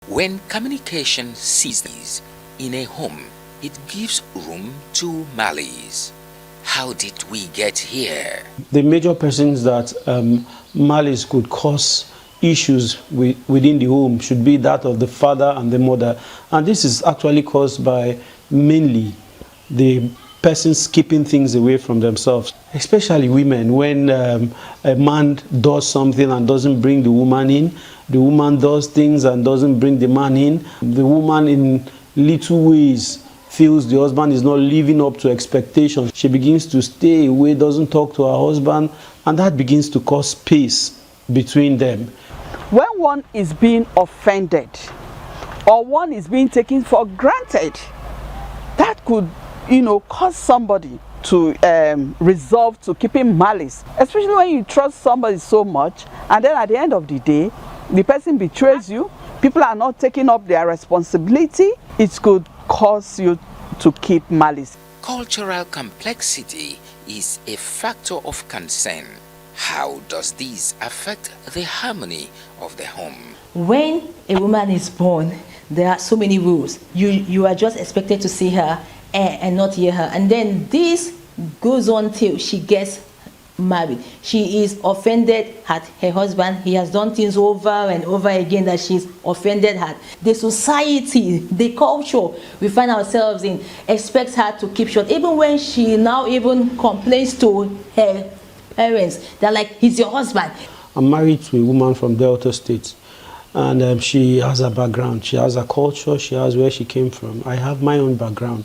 When communication ceases in a home, it gives room to malice. How did we get here? The major persons that malice could cause issues within the home should be that of the father and the mother. And this is actually caused by mainly the persons keeping things away from themselves, especially women. When a man does something and doesn't bring the woman in, the woman does things and doesn't bring the man in, the woman in little ways feels the husband is not living up to expectations. She begins to stay away, doesn't talk to her husband, and that begins to cause space between them. When one is being offended or one is being taken for granted, that could, cause somebody to resolve to keeping malice, especially when you trust somebody so much and then at the end of the day the person betrays you, people are not taking up their responsibility. It could cause you to keep malice. Cultural complexity is a factor of concern. How does this affect the harmony of the home? When a woman is born, there are so many rules. You are just expected to see her and not hear her. And then this goes on till she gets married. She is offended at her husband. He has done things over and over again that she's offended at. The society, the culture we find ourselves in expects her to keep short. Even when she now even complains to her parents, they're like, he's your husband. I'm married to a woman from Delta State, and she has a background. She has a culture. She has where she came from. I have my own background.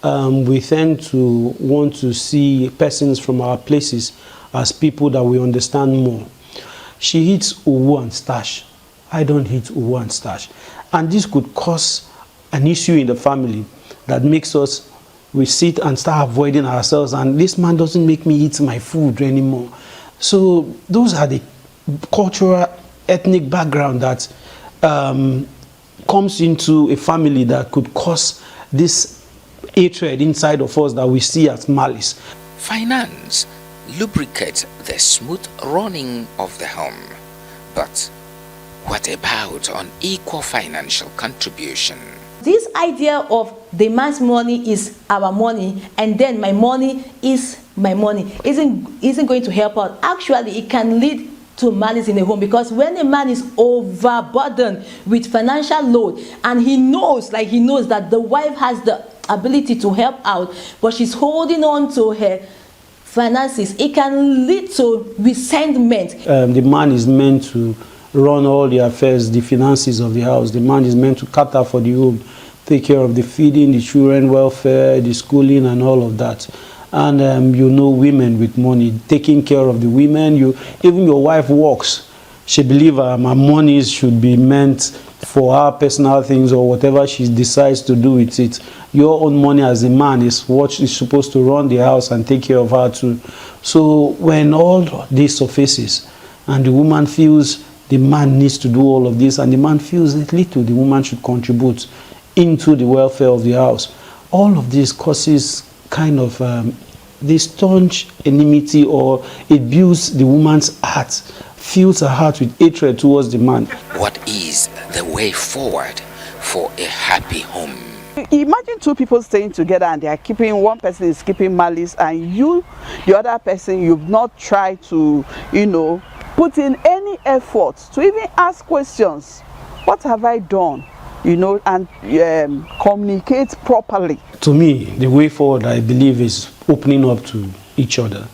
We tend to want to see persons from our places as people that we understand more. She eats uwu and stash. I don't eat uwu and stash. And this could cause an issue in the family that makes us, we sit and start avoiding ourselves, and this man doesn't make me eat my food anymore. So those are the cultural, ethnic background that comes into a family that could cause this hatred inside of us that we see as malice. Finance lubricates the smooth running of the home. But what about unequal financial contribution? This idea of the man's money is our money and then my money is my money isn't going to help out. Actually, it can lead to malice in the home, because when a man is overburdened with financial load and he knows that the wife has the ability to help out, but she's holding on to her finances, it can lead to resentment. The man is meant to run all the affairs, the finances of the house. The man is meant to cater for the home, take care of the feeding, the children welfare, the schooling and all of that. And women with money, taking care of the women. Even your wife works. She believes her money should be meant for her personal things or whatever she decides to do with it. Your own money as a man is what is supposed to run the house and take care of her too. So when all this surfaces and the woman feels the man needs to do all of this and the man feels that little the woman should contribute into the welfare of the house, all of this causes kind of this staunch enmity, or it builds the woman's heart, fills her heart with hatred towards the man. What is the way forward for a happy home? Imagine two people staying together and they are keeping, one person is keeping malice and you, the other person, you've not tried to, put in any effort to even ask questions. What have I done? And communicate properly. To me, the way forward, I believe, is opening up to each other.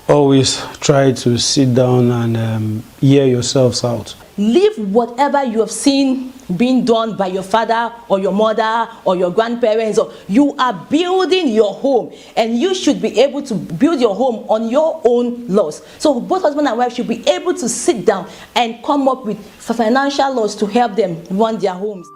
Always try to sit down and hear yourselves out. Leave whatever you have seen being done by your father or your mother or your grandparents. Or you are building your home, and you should be able to build your home on your own laws. So both husband and wife should be able to sit down and come up with financial laws to help them run their homes.